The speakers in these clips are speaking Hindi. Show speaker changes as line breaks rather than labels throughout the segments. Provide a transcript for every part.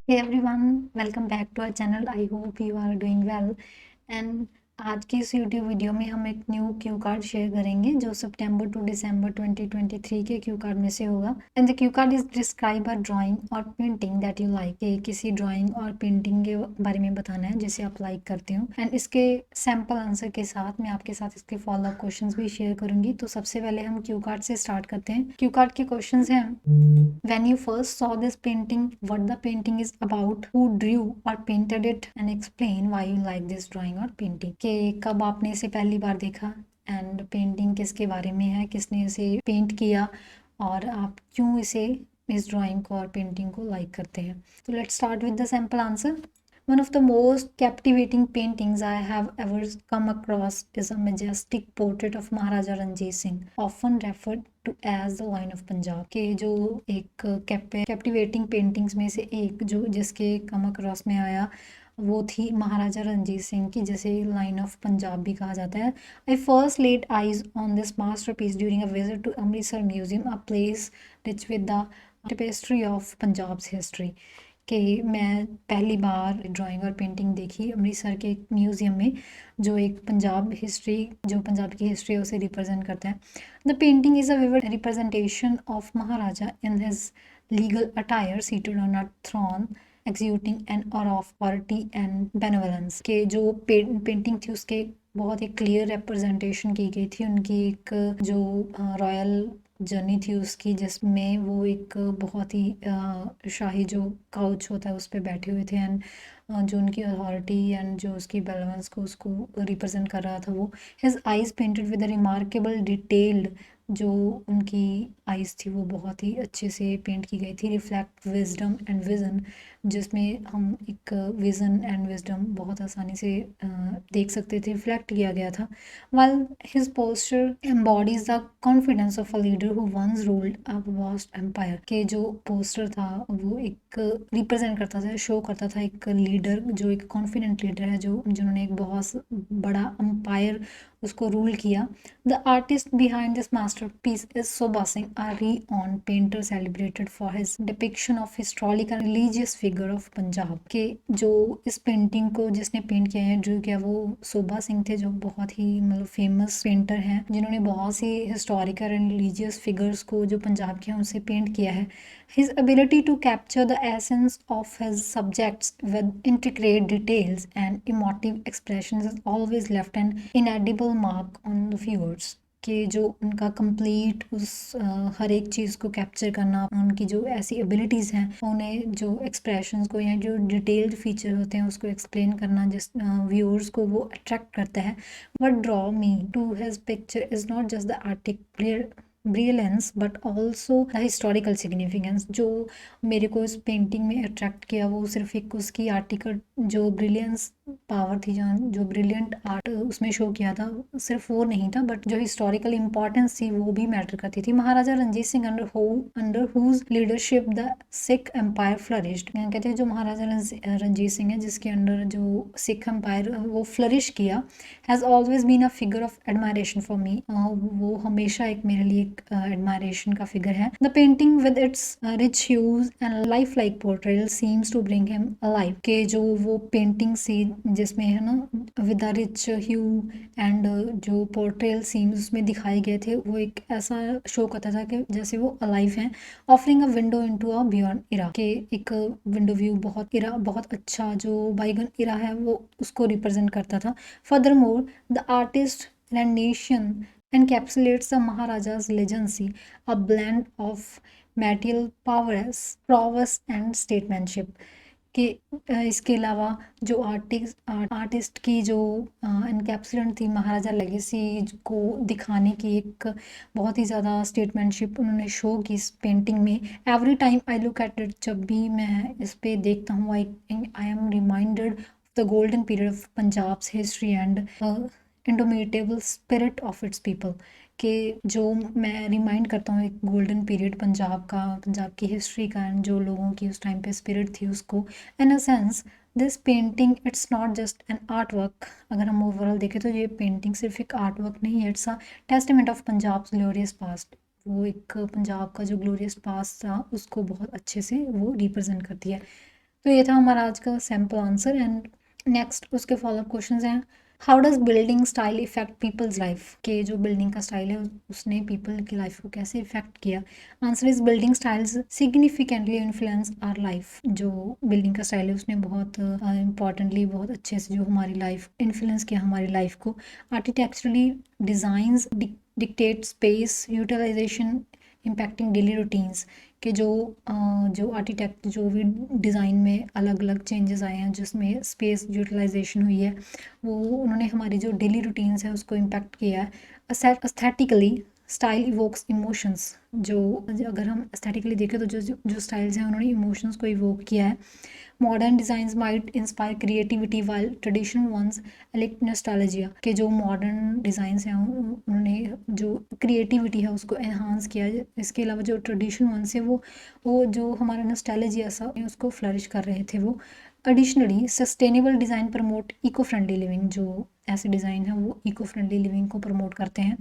Hey everyone, welcome back to our channel. I hope you are doing well. And आज की इस यूट्यूब वीडियो में हम एक न्यू क्यू कार्ड शेयर करेंगे जो सितंबर टू दिसंबर 2023 के क्यू कार्ड में से होगा। And the Q card is describe a drawing और पेंटिंग दैट यू लाइक। किसी ड्राइंग और पेंटिंग के बारे में बताना है जिसे आप लाइक करते हो। एंड इसके सैम्पल आंसर के साथ मैं आपके साथ इसके फॉलो अप क्वेश्चंस भी शेयर करूंगी। तो सबसे पहले हम क्यू कार्ड से स्टार्ट करते हैं। क्यू कार्ड के क्वेश्चंस हैं, when you first saw this painting, what the painting is about, who drew or painted it, and explain why you like this drawing or painting। कि कब आपने इसे पहली बार देखा एंड पेंटिंग किसके बारे में है, किसने इसे पेंट किया और आप क्यों इसे इस ड्राइंग को और पेंटिंग को लाइक करते हैं। तो let's start with the sample answer. One of the most captivating paintings I have ever come across is a majestic portrait of Maharaja Ranjit Singh, often referred to as the Lion of Punjab। के जो एक कैप्टिवेटिंग पेंटिंग्स में से एक जो जिसके कम अक्रॉस में आया वो थी महाराजा रंजीत सिंह की, जिसे लाइन ऑफ पंजाब भी कहा जाता है। I first laid eyes on this masterpiece during a visit to Amritsar museum, a place rich with the tapestry of Punjab's history. कि मैं पहली बार ड्राइंग और पेंटिंग देखी अमृतसर के एक म्यूज़ियम में जो एक पंजाब की हिस्ट्री है उसे रिप्रेजेंट करता है। The painting is a vivid representation of Maharaja in his legal attire seated on a throne executing an aura of authority and benevolence. के जो पेंटिंग थी उसके बहुत एक क्लियर रिप्रेजेंटेशन की गई थी उनकी एक जो रॉयल जर्नी थी उसकी, जिसमें वो एक बहुत ही शाही जो काउच होता है उस पर बैठे हुए थे एंड जो उनकी अथॉरिटी एंड जो उसकी बेलेंस को उसको रिप्रेजेंट कर रहा था। वो his eyes painted with a remarkable detailed, जो उनकी आइज़ थी वो बहुत ही अच्छे से पेंट की गई थी। रिफ्लेक्ट विजडम एंड विज़न, जिसमें हम एक विज़न एंड विजडम बहुत आसानी से देख सकते थे, रिफ्लेक्ट किया गया था। while his posture embodies the confidence of a leader who once ruled a vast empire। के जो पोस्टर था वो एक रिप्रेजेंट करता था, शो करता था एक लीडर जो एक कॉन्फिडेंट लीडर है, जो जिन्होंने एक बहुत बड़ा एम्पायर उसको रूल किया। The artist behind this masterpiece is Zobah Singh, a renowned painter celebrated for his depiction of historical and religious figure of Punjab. के जो इस पेंटिंग को जिसने पेंट किया है, ड्रू किया, वो सोबा सिंह थे जो बहुत ही मतलब फेमस पेंटर हैं जिन्होंने बहुत सी हिस्टोरिकल एंड रिलीजियस फिगर्स को जो पंजाब के हैं उनसे पेंट किया है। His ability to capture the essence of his subjects with intricate details and emotive expressions has always left an indelible mark on the viewers। कि जो उनका कंप्लीट उस हर एक चीज़ को कैप्चर करना, उनकी जो ऐसी एबिलिटीज़ हैं उन्हें जो एक्सप्रेशंस को या जो डिटेल्ड फीचर होते हैं उसको एक्सप्लेन करना जिस व्यूअर्स को वो अट्रैक्ट करता है। What draw me to his picture is not just the articular brilliance but also the historical significance. जो मेरे को इस पेंटिंग में अट्रैक्ट किया वो सिर्फ एक उसकी आर्टिकल जो ब्रिलियंस पावर थी, जो ब्रिलियंट आर्ट उसमें शो किया था, सिर्फ वो नहीं था बट जो हिस्टोरिकल इंपॉर्टेंस थी वो भी मैटर करती थी। Maharaja Ranjit Singh under whose leadership the Sikh empire flourished. कहते हैं जो महाराजा रंजीत सिंह है जिसके अंडर जो सिख एम्पायर वो फ्लरिश किया, has always been a figure of admiration for me. वो हमेशा एक मेरे लिए एक एडमायरेशन का फिगर है। The painting with its rich hues and life like portrayal seems to bring him alive. के जो वो पेंटिंग सी जिसमें है ना with the rich hue and जो पोर्ट्रेल सीम्स उसमें दिखाए गए थे वो एक ऐसा शो करता था कि जैसे वो अलाइव हैं। Offering a window into a beyond era, के एक विंडो व्यू बहुत अच्छा जो बाइगन इरा है वो उसको रिप्रेजेंट करता था। Furthermore, the artist's rendition encapsulates the Maharaja's legacy, a blend of material prowess and statesmanship। कि इसके अलावा जो आर्टिस्ट की जो एनकैप्सुलेंट थी महाराजा लेगेसी को दिखाने की एक बहुत ही ज़्यादा स्टेटमैनशिप उन्होंने शो की इस पेंटिंग में। Every time I look at it, जब भी मैं इस पे देखता हूँ I am reminded the golden period of Punjab's history and indomitable spirit of its people। कि जो मैं रिमाइंड करता हूँ एक गोल्डन पीरियड पंजाब की हिस्ट्री का एंड जो लोगों की उस टाइम पे स्पिरिट थी उसको। In a sense this painting it's not just an art work. अगर हम ओवरऑल देखें तो ये पेंटिंग सिर्फ एक आर्ट वर्क नहीं है, it's a testament of Punjab's glorious past. वो एक पंजाब का जो ग्लोरियस पास्ट था उसको बहुत अच्छे से वो रिप्रेजेंट करती है। तो ये था हमारा आज का सैम्पल आंसर। एंड नेक्स्ट उसके फॉलोअप क्वेश्चंस हैं, how does building style effect people's life, के जो बिल्डिंग का स्टाइल है उसने पीपल की लाइफ को कैसे इफेक्ट किया। Answer is building styles significantly influence our life. जो बिल्डिंग का स्टाइल है उसने बहुत इंपॉर्टेंटली बहुत अच्छे से जो हमारी लाइफ इन्फ्लुएंस किया हमारी लाइफ को। Architecturally designs dictate space utilization impacting daily routines, कि जो आर्किटेक्ट जो भी डिज़ाइन में अलग अलग चेंजेस आए हैं जिसमें स्पेस यूटिलाइजेशन हुई है वो उन्होंने हमारी जो डेली रूटीन्स है उसको इम्पैक्ट किया है। एस्थेटिकली स्टाइल इवोक्स इमोशंस, जो अगर हम एस्थेटिकली देखें तो जो जो स्टाइल्स हैं उन्होंने इमोशंस को इवोक किया है। Modern designs might inspire creativity while traditional ones elicit nostalgia, के जो मॉडर्न डिज़ाइंस हैं उन्होंने जो क्रिएटिविटी है उसको एनहांस किया। इसके अलावा जो ट्रेडिशनल वंस है वो जो हमारा नॉस्टैल्जिया सा उसको फ्लरिश कर रहे थे वो। Additionally sustainable design promote eco friendly living, जो ऐसे डिज़ाइन है वो इको फ्रेंडली लिविंग को प्रमोट करते हैं।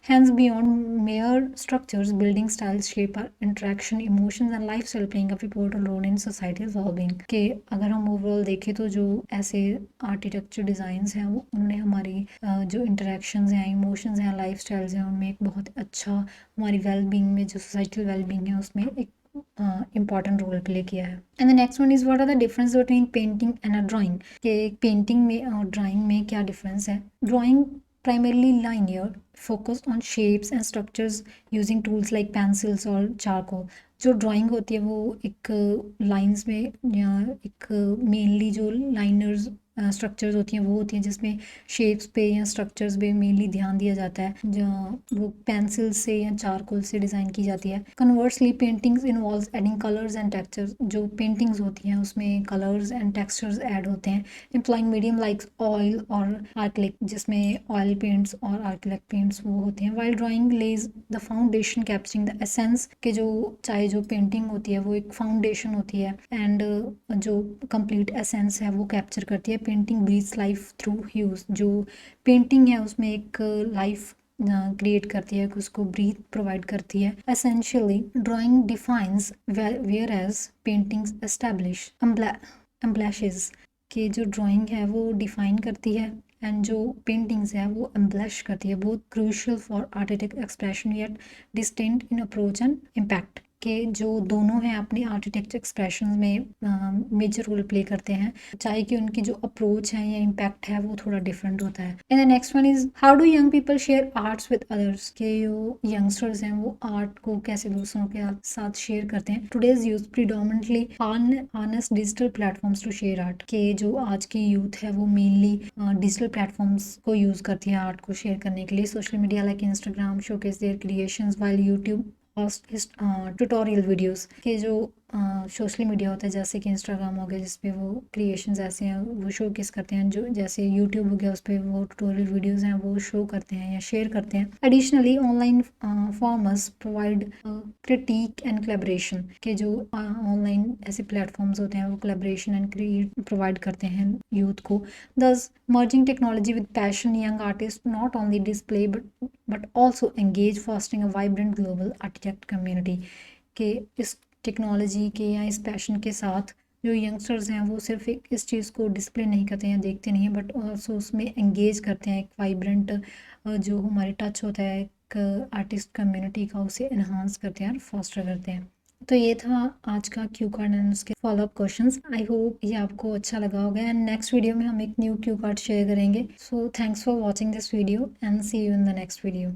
Hence beyond mere structures building styles shape our interaction emotions and life style playing a pivotal role in society wellbeing, के अगर हम ओवरऑल देखें तो जो ऐसे आर्किटेक्चर डिज़ाइंस हैं वो उन्होंने हमारी जो इंटरेक्शंस हैं इमोशंस हैं लाइफ स्टाइल्स हैं उनमें एक बहुत अच्छा हमारी वेलबींग में जो सोसाइटल वेलबींग है उसमें एक इम्पॉर्टेंट रोल प्ले किया है। And the next one is what are the difference between painting and a drawing, के पेंटिंग में और ड्राइंग में क्या डिफरेंस है। Drawing primarily linear, focus on shapes and structures using tools like pencils or charcoal। जो ड्राइंग होती है वो एक लाइंस में या एक मेनली जो लाइनर्स स्ट्रक्चर्स होती हैं वो होती हैं जिसमें शेप्स पे या स्ट्रक्चर्स पे मेनली ध्यान दिया जाता है, जो वो पेंसिल से या चारकोल से डिज़ाइन की जाती है। Conversely paintings involves adding colours and textures, जो पेंटिंग्स होती हैं उसमें कलर्स एंड टेक्सचर्स ऐड होते हैं। एम्प्लॉइंग मीडियम लाइक ऑयल और आर्कलिक, जिसमें ऑयल पेंट्स और आर्कलिक पेंट्स वो होते हैं। While drawing Lay's the foundation capturing the essence, के जो चाहे जो पेंटिंग होती है वो एक फाउंडेशन होती है एंड जो कंप्लीट एसेंस है वो कैप्चर करती है। Painting breathes life through hues, जो पेंटिंग है उसमें एक लाइफ क्रिएट करती है, उसको ब्रीथ प्रोवाइड करती है। Essentially drawing defines whereas paintings establish embellishes, कि जो ड्राइंग है वो डिफाइन करती है एंड जो पेंटिंग्स है वो एम्ब्लैश करती है। बहुत crucial for artistic expression yet distinct in approach and impact, के जो दोनों हैं अपने आर्किटेक्चर एक्सप्रेशन में मेजर रोल प्ले करते हैं, चाहे कि उनकी जो अप्रोच है या इम्पैक्ट है वो थोड़ा डिफरेंट होता है। And the next one is how do young people share arts with others, के जो यंगस्टर्स हैं वो आर्ट को कैसे दूसरों के साथ शेयर करते हैं। Today's youth predominantly harness digital platforms to share art, के जो आज की यूथ है वो मेनली डिजिटल प्लेटफॉर्म्स को यूज़ करती है आर्ट को शेयर करने के लिए। Social media like Instagram showcase their creations while YouTube tutorial videos, के जो सोशल मीडिया होता है जैसे कि इंस्टाग्राम हो गया जिसपे वो क्रिएशंस ऐसे हैं वो शोकेस करते हैं, जो जैसे यूट्यूब हो गया उस पर वो ट्यूटोरियल वीडियोस हैं वो शो करते हैं या शेयर करते हैं। Additionally online formers provide critic and collaboration, के जो ऑनलाइन ऐसे प्लेटफॉर्म्स होते हैं वो कोलैबोरेशन एंड क्रिएट प्रोवाइड करते हैं यूथ को। दस merging technology with passion young artist not only display but also engage fostering a vibrant global architect community, के इस टेक्नोलॉजी के या इस पैशन के साथ जो यंगस्टर्स हैं वो सिर्फ एक इस चीज़ को डिस्प्ले नहीं करते हैं देखते नहीं हैं बट ऑल्सो उसमें एंगेज करते हैं। एक वाइब्रेंट जो हमारे टच होता है एक आर्टिस्ट कम्युनिटी का उसे इन्हांस करते हैं और फॉस्टर करते हैं। तो ये था आज का क्यू कार्ड एंड उसके फॉलोअप क्वेश्चंस। आई होप ये आपको अच्छा लगा होगा एंड नेक्स्ट वीडियो में हम एक न्यू क्यू कार्ड शेयर करेंगे। So thanks for watching this video and see you in the next video.